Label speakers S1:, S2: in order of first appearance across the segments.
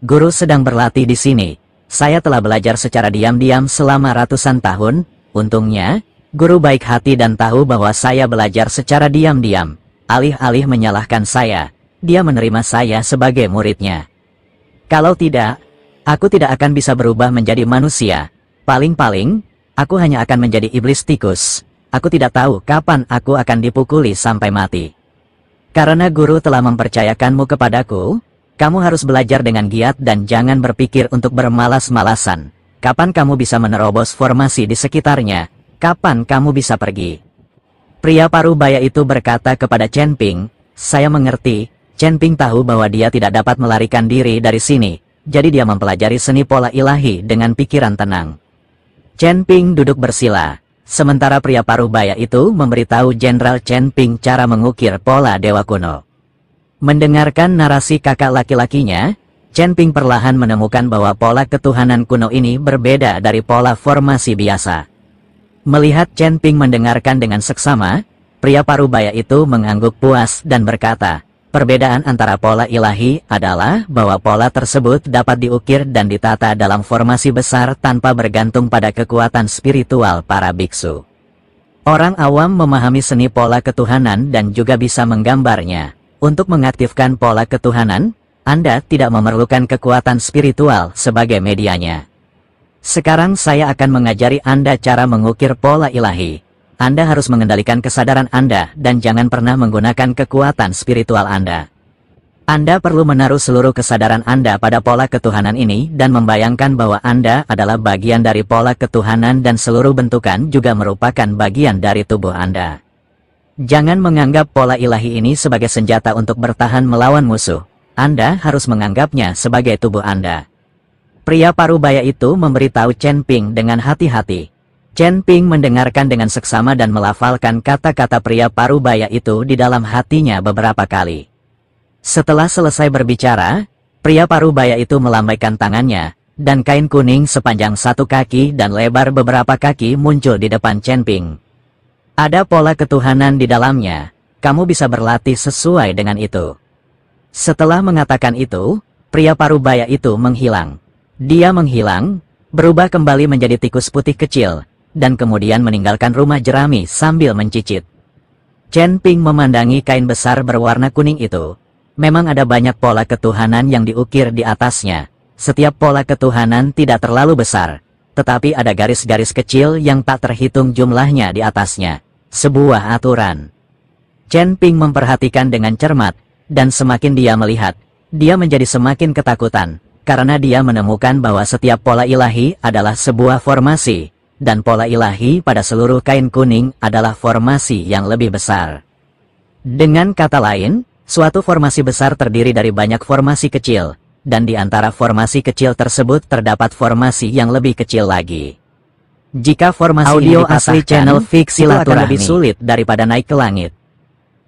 S1: Guru sedang berlatih di sini. Saya telah belajar secara diam-diam selama ratusan tahun. Untungnya, guru baik hati dan tahu bahwa saya belajar secara diam-diam. Alih-alih menyalahkan saya, dia menerima saya sebagai muridnya. Kalau tidak, aku tidak akan bisa berubah menjadi manusia. Paling-paling, aku hanya akan menjadi iblis tikus. Aku tidak tahu kapan aku akan dipukuli sampai mati. Karena guru telah mempercayakanmu kepadaku, kamu harus belajar dengan giat dan jangan berpikir untuk bermalas-malasan. Kapan kamu bisa menerobos formasi di sekitarnya? Kapan kamu bisa pergi? Pria parubaya itu berkata kepada Chen Ping, saya mengerti. Chen Ping tahu bahwa dia tidak dapat melarikan diri dari sini, jadi dia mempelajari seni pola ilahi dengan pikiran tenang. Chen Ping duduk bersila, sementara pria parubaya itu memberitahu Jenderal Chen Ping cara mengukir pola dewa kuno. Mendengarkan narasi kakak laki-lakinya, Chen Ping perlahan menemukan bahwa pola ketuhanan kuno ini berbeda dari pola formasi biasa. Melihat Chen Ping mendengarkan dengan seksama, pria parubaya itu mengangguk puas dan berkata, perbedaan antara pola ilahi adalah bahwa pola tersebut dapat diukir dan ditata dalam formasi besar tanpa bergantung pada kekuatan spiritual para biksu. Orang awam memahami seni pola ketuhanan dan juga bisa menggambarnya. Untuk mengaktifkan pola ketuhanan, Anda tidak memerlukan kekuatan spiritual sebagai medianya. Sekarang saya akan mengajari Anda cara mengukir pola ilahi. Anda harus mengendalikan kesadaran Anda dan jangan pernah menggunakan kekuatan spiritual Anda. Anda perlu menaruh seluruh kesadaran Anda pada pola ketuhanan ini dan membayangkan bahwa Anda adalah bagian dari pola ketuhanan dan seluruh bentukan juga merupakan bagian dari tubuh Anda. Jangan menganggap pola ilahi ini sebagai senjata untuk bertahan melawan musuh. Anda harus menganggapnya sebagai tubuh Anda. Pria parubaya itu memberitahu Chen Ping dengan hati-hati. Chen Ping mendengarkan dengan seksama dan melafalkan kata-kata pria parubaya itu di dalam hatinya beberapa kali. Setelah selesai berbicara, pria parubaya itu melambaikan tangannya, dan kain kuning sepanjang 1 kaki dan lebar beberapa kaki muncul di depan Chen Ping. Ada pola ketuhanan di dalamnya, kamu bisa berlatih sesuai dengan itu. Setelah mengatakan itu, pria parubaya itu menghilang. Dia menghilang, berubah kembali menjadi tikus putih kecil, dan kemudian meninggalkan rumah jerami sambil mencicit. Chen Ping memandangi kain besar berwarna kuning itu. Memang ada banyak pola ketuhanan yang diukir di atasnya. Setiap pola ketuhanan tidak terlalu besar, tetapi ada garis-garis kecil yang tak terhitung jumlahnya di atasnya. Sebuah aturan. Chen Ping memperhatikan dengan cermat, dan semakin dia melihat, dia menjadi semakin ketakutan, karena dia menemukan bahwa setiap pola ilahi adalah sebuah formasi, dan pola ilahi pada seluruh kain kuning adalah formasi yang lebih besar. Dengan kata lain, suatu formasi besar terdiri dari banyak formasi kecil, dan di antara formasi kecil tersebut terdapat formasi yang lebih kecil lagi. Jika formasi audio asli channel fiksi akan lebih sulit daripada naik ke langit.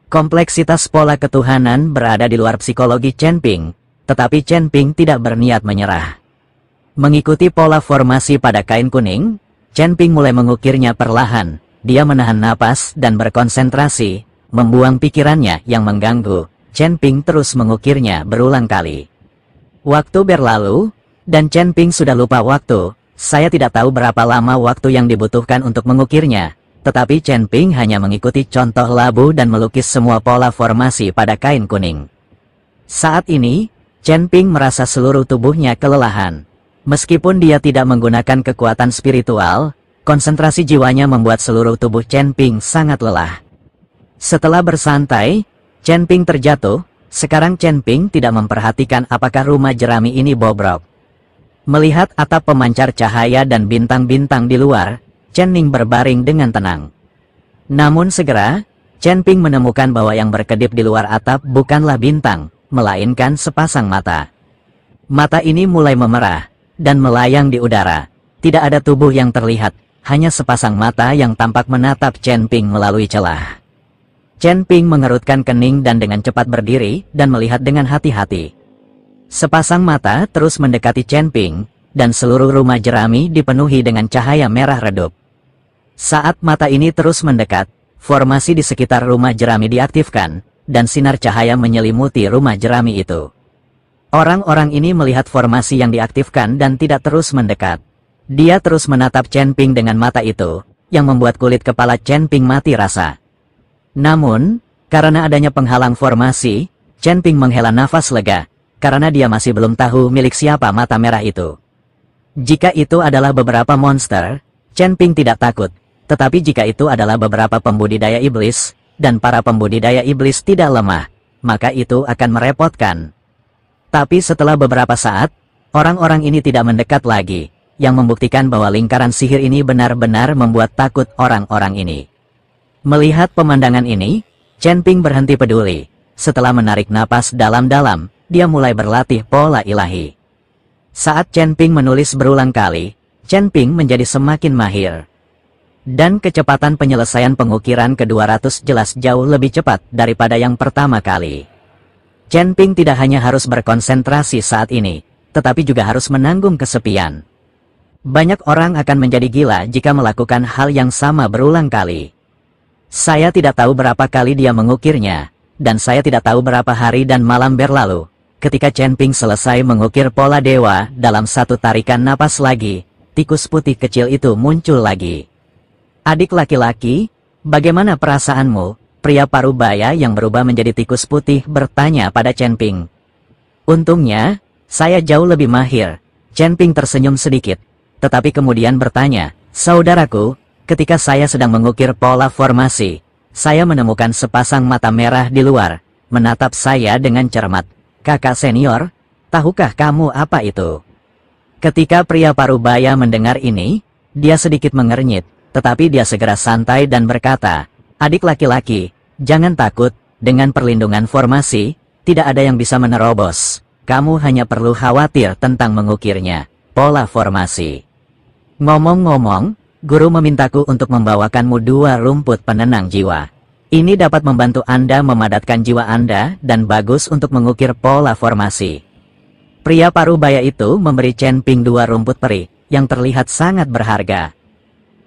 S1: Kompleksitas pola ketuhanan berada di luar psikologi Chen Ping, tetapi Chen Ping tidak berniat menyerah. Mengikuti pola formasi pada kain kuning, Chen Ping mulai mengukirnya perlahan. Dia menahan napas dan berkonsentrasi, membuang pikirannya yang mengganggu. Chen Ping terus mengukirnya berulang kali. Waktu berlalu, dan Chen Ping sudah lupa waktu. Saya tidak tahu berapa lama waktu yang dibutuhkan untuk mengukirnya, tetapi Chen Ping hanya mengikuti contoh labu dan melukis semua pola formasi pada kain kuning. Saat ini, Chen Ping merasa seluruh tubuhnya kelelahan. Meskipun dia tidak menggunakan kekuatan spiritual, konsentrasi jiwanya membuat seluruh tubuh Chen Ping sangat lelah. Setelah bersantai, Chen Ping terjatuh. Sekarang Chen Ping tidak memperhatikan apakah rumah jerami ini bobrok. Melihat atap pemancar cahaya dan bintang-bintang di luar, Chen Ning berbaring dengan tenang. Namun segera, Chen Ping menemukan bahwa yang berkedip di luar atap bukanlah bintang, melainkan sepasang mata. Mata ini mulai memerah, dan melayang di udara. Tidak ada tubuh yang terlihat, hanya sepasang mata yang tampak menatap Chen Ping melalui celah. Chen Ping mengerutkan kening dan dengan cepat berdiri, dan melihat dengan hati-hati. Sepasang mata terus mendekati Chen Ping, dan seluruh rumah jerami dipenuhi dengan cahaya merah redup. Saat mata ini terus mendekat, formasi di sekitar rumah jerami diaktifkan, dan sinar cahaya menyelimuti rumah jerami itu. Orang-orang ini melihat formasi yang diaktifkan dan tidak terus mendekat. Dia terus menatap Chen Ping dengan mata itu, yang membuat kulit kepala Chen Ping mati rasa. Namun, karena adanya penghalang formasi, Chen Ping menghela nafas lega, karena dia masih belum tahu milik siapa mata merah itu. Jika itu adalah beberapa monster, Chen Ping tidak takut, tetapi jika itu adalah beberapa pembudidaya iblis, dan para pembudidaya iblis tidak lemah, maka itu akan merepotkan. Tapi setelah beberapa saat, orang-orang ini tidak mendekat lagi, yang membuktikan bahwa lingkaran sihir ini benar-benar membuat takut orang-orang ini. Melihat pemandangan ini, Chen Ping berhenti peduli. Setelah menarik napas dalam-dalam, dia mulai berlatih pola ilahi. Saat Chen Ping menulis berulang kali, Chen Ping menjadi semakin mahir. Dan kecepatan penyelesaian pengukiran ke-200 jelas jauh lebih cepat daripada yang pertama kali. Chen Ping tidak hanya harus berkonsentrasi saat ini, tetapi juga harus menanggung kesepian. Banyak orang akan menjadi gila jika melakukan hal yang sama berulang kali. Saya tidak tahu berapa kali dia mengukirnya, dan saya tidak tahu berapa hari dan malam berlalu. Ketika Chen Ping selesai mengukir pola dewa, dalam satu tarikan napas lagi, tikus putih kecil itu muncul lagi. Adik laki-laki, bagaimana perasaanmu? Pria parubaya yang berubah menjadi tikus putih bertanya pada Chen Ping. Untungnya, saya jauh lebih mahir. Chen Ping tersenyum sedikit, tetapi kemudian bertanya, saudaraku, ketika saya sedang mengukir pola formasi, saya menemukan sepasang mata merah di luar, menatap saya dengan cermat. Kakak senior, tahukah kamu apa itu? Ketika pria parubaya mendengar ini, dia sedikit mengernyit, tetapi dia segera santai dan berkata, adik laki-laki, jangan takut, dengan perlindungan formasi, tidak ada yang bisa menerobos. Kamu hanya perlu khawatir tentang mengukirnya, pola formasi. Ngomong-ngomong, guru memintaku untuk membawakanmu 2 rumput penenang jiwa. Ini dapat membantu Anda memadatkan jiwa Anda dan bagus untuk mengukir pola formasi. Pria parubaya itu memberi Chen Ping 2 rumput peri, yang terlihat sangat berharga.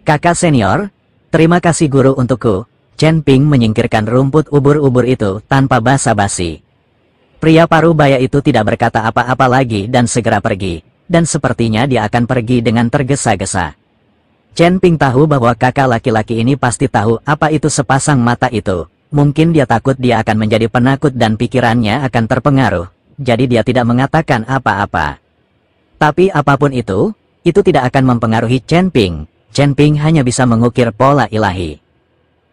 S1: Kakak senior, terima kasih guru untukku. Chen Ping menyingkirkan rumput ubur-ubur itu tanpa basa-basi. Pria parubaya itu tidak berkata apa-apa lagi dan segera pergi, dan sepertinya dia akan pergi dengan tergesa-gesa. Chen Ping tahu bahwa kakak laki-laki ini pasti tahu apa itu sepasang mata itu. Mungkin dia takut dia akan menjadi penakut dan pikirannya akan terpengaruh, jadi dia tidak mengatakan apa-apa. Tapi apapun itu tidak akan mempengaruhi Chen Ping. Chen Ping hanya bisa mengukir pola ilahi.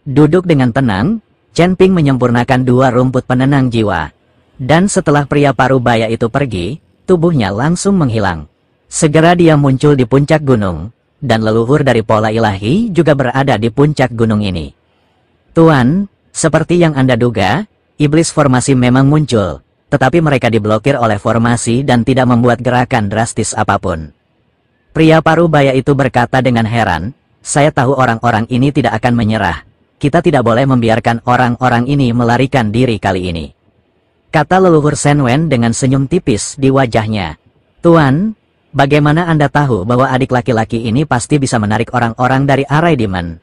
S1: Duduk dengan tenang, Chen Ping menyempurnakan 2 rumput penenang jiwa. Dan setelah pria parubaya itu pergi, tubuhnya langsung menghilang. Segera dia muncul di puncak gunung, dan leluhur dari pola ilahi juga berada di puncak gunung ini. Tuan, seperti yang Anda duga, iblis formasi memang muncul, tetapi mereka diblokir oleh formasi dan tidak membuat gerakan drastis apapun. Pria parubaya itu berkata dengan heran, saya tahu orang-orang ini tidak akan menyerah. Kita tidak boleh membiarkan orang-orang ini melarikan diri kali ini. Kata leluhur Shen Wen dengan senyum tipis di wajahnya. Tuan, bagaimana Anda tahu bahwa adik laki-laki ini pasti bisa menarik orang-orang dari Arai Demon?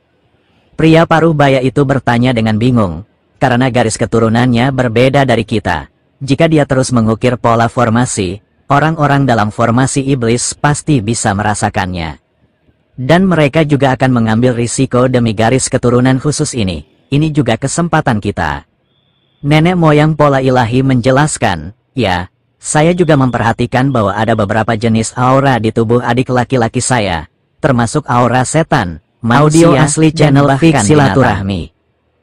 S1: Pria parubaya itu bertanya dengan bingung, karena garis keturunannya berbeda dari kita. Jika dia terus mengukir pola formasi, orang-orang dalam formasi iblis pasti bisa merasakannya. Dan mereka juga akan mengambil risiko demi garis keturunan khusus ini. Ini juga kesempatan kita. Nenek moyang pola ilahi menjelaskan, ya, saya juga memperhatikan bahwa ada beberapa jenis aura di tubuh adik laki-laki saya, termasuk aura setan, audio asli channel Fix Silaturahmi.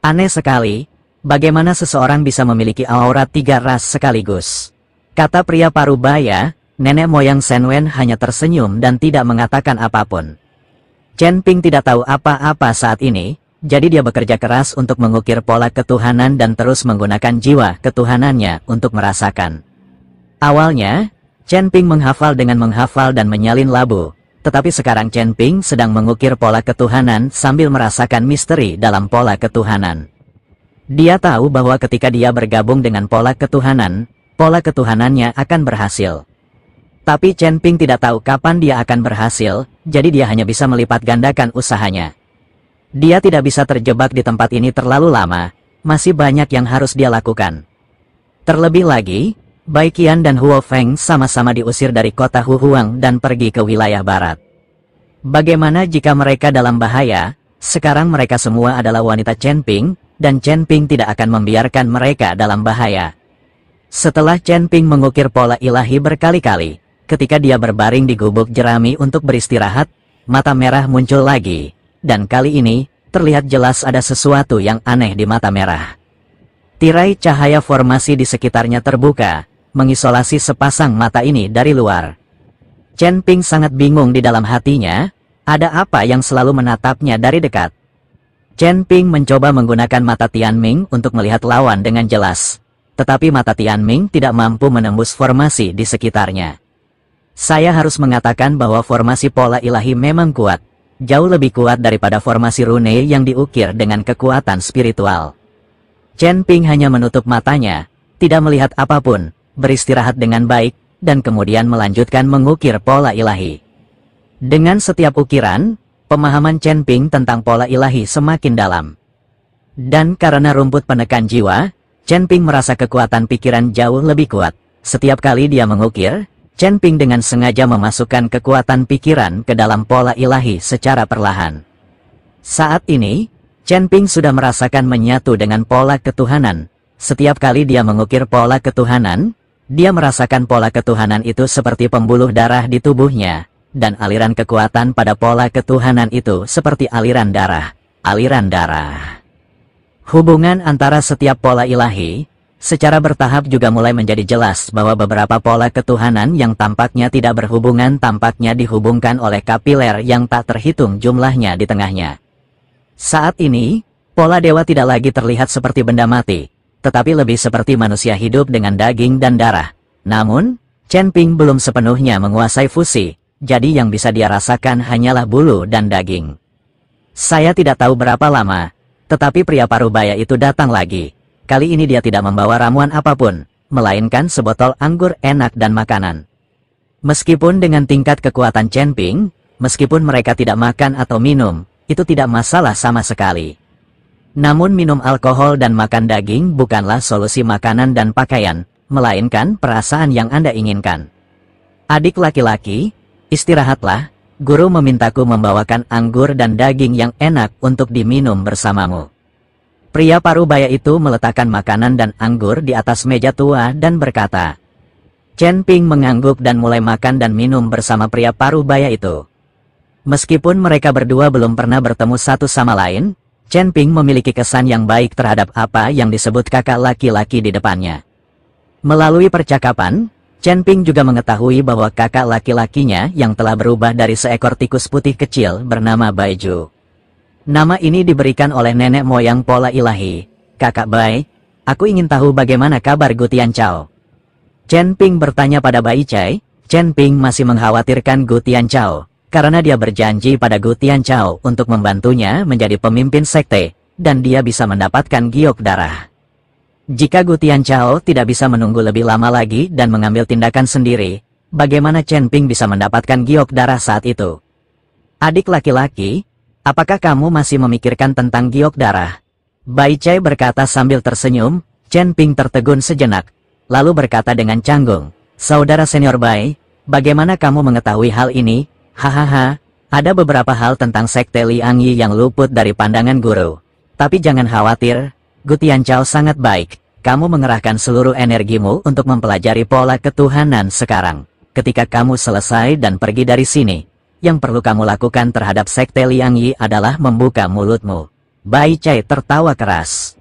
S1: Aneh sekali, bagaimana seseorang bisa memiliki aura 3 ras sekaligus. Kata pria parubaya, nenek moyang Shen Wen hanya tersenyum dan tidak mengatakan apapun. Chen Ping tidak tahu apa-apa saat ini, jadi dia bekerja keras untuk mengukir pola ketuhanan dan terus menggunakan jiwa ketuhanannya untuk merasakan. Awalnya, Chen Ping menghafal dengan menghafal dan menyalin labu, tetapi sekarang Chen Ping sedang mengukir pola ketuhanan sambil merasakan misteri dalam pola ketuhanan. Dia tahu bahwa ketika dia bergabung dengan pola ketuhanannya akan berhasil. Tapi Chen Ping tidak tahu kapan dia akan berhasil, jadi dia hanya bisa melipat gandakan usahanya. Dia tidak bisa terjebak di tempat ini terlalu lama, masih banyak yang harus dia lakukan. Terlebih lagi, Bai Qian dan Huo Feng sama-sama diusir dari kota Huhuang dan pergi ke wilayah barat. Bagaimana jika mereka dalam bahaya? Sekarang mereka semua adalah wanita Chen Ping, dan Chen Ping tidak akan membiarkan mereka dalam bahaya. Setelah Chen Ping mengukir pola ilahi berkali-kali, ketika dia berbaring di gubuk jerami untuk beristirahat, mata merah muncul lagi, dan kali ini, terlihat jelas ada sesuatu yang aneh di mata merah. Tirai cahaya formasi di sekitarnya terbuka, mengisolasi sepasang mata ini dari luar. Chen Ping sangat bingung di dalam hatinya, ada apa yang selalu menatapnya dari dekat. Chen Ping mencoba menggunakan mata Tianming untuk melihat lawan dengan jelas, tetapi mata Tianming tidak mampu menembus formasi di sekitarnya. Saya harus mengatakan bahwa formasi pola ilahi memang kuat, jauh lebih kuat daripada formasi rune yang diukir dengan kekuatan spiritual. Chen Ping hanya menutup matanya, tidak melihat apapun, beristirahat dengan baik, dan kemudian melanjutkan mengukir pola ilahi. Dengan setiap ukiran, pemahaman Chen Ping tentang pola ilahi semakin dalam. Dan karena rumput penekan jiwa, Chen Ping merasa kekuatan pikiran jauh lebih kuat. Setiap kali dia mengukir, Chen Ping dengan sengaja memasukkan kekuatan pikiran ke dalam pola ilahi secara perlahan. Saat ini, Chen Ping sudah merasakan menyatu dengan pola ketuhanan. Setiap kali dia mengukir pola ketuhanan, dia merasakan pola ketuhanan itu seperti pembuluh darah di tubuhnya, dan aliran kekuatan pada pola ketuhanan itu seperti aliran darah. Aliran darah. Hubungan antara setiap pola ilahi, secara bertahap juga mulai menjadi jelas bahwa beberapa pola ketuhanan yang tampaknya tidak berhubungan tampaknya dihubungkan oleh kapiler yang tak terhitung jumlahnya di tengahnya. Saat ini, pola dewa tidak lagi terlihat seperti benda mati, tetapi lebih seperti manusia hidup dengan daging dan darah. Namun, Chen Ping belum sepenuhnya menguasai fusi, jadi yang bisa dia rasakan hanyalah bulu dan daging. Saya tidak tahu berapa lama, tetapi pria parubaya itu datang lagi. Kali ini dia tidak membawa ramuan apapun, melainkan sebotol anggur enak dan makanan. Meskipun dengan tingkat kekuatan Chen Ping, meskipun mereka tidak makan atau minum, itu tidak masalah sama sekali. Namun minum alkohol dan makan daging bukanlah solusi makanan dan pakaian, melainkan perasaan yang Anda inginkan. Adik laki-laki, istirahatlah, guru memintaku membawakan anggur dan daging yang enak untuk diminum bersamamu. Pria parubaya itu meletakkan makanan dan anggur di atas meja tua dan berkata. Chen Ping mengangguk dan mulai makan dan minum bersama pria parubaya itu. Meskipun mereka berdua belum pernah bertemu satu sama lain, Chen Ping memiliki kesan yang baik terhadap apa yang disebut kakak laki-laki di depannya. Melalui percakapan, Chen Ping juga mengetahui bahwa kakak laki-lakinya yang telah berubah dari seekor tikus putih kecil bernama Baiju. Nama ini diberikan oleh nenek moyang pola ilahi. Kakak Bai, aku ingin tahu bagaimana kabar Gu Tianchao. Chen Ping bertanya pada Bai Chai. Chen Ping masih mengkhawatirkan Gu Tianchao, karena dia berjanji pada Gu Tianchao untuk membantunya menjadi pemimpin sekte, dan dia bisa mendapatkan giok darah. Jika Gu Tianchao tidak bisa menunggu lebih lama lagi dan mengambil tindakan sendiri, bagaimana Chen Ping bisa mendapatkan giok darah saat itu? Adik laki-laki, apakah kamu masih memikirkan tentang giok darah? Bai Chai berkata sambil tersenyum. Chen Ping tertegun sejenak, lalu berkata dengan canggung, Saudara senior Bai, bagaimana kamu mengetahui hal ini? Hahaha, ada beberapa hal tentang sekte Liang Yi yang luput dari pandangan guru. Tapi jangan khawatir, Gu Tianchao sangat baik. Kamu mengerahkan seluruh energimu untuk mempelajari pola ketuhanan sekarang. Ketika kamu selesai dan pergi dari sini, yang perlu kamu lakukan terhadap sekte Liang Yi adalah membuka mulutmu. Bai Chai tertawa keras.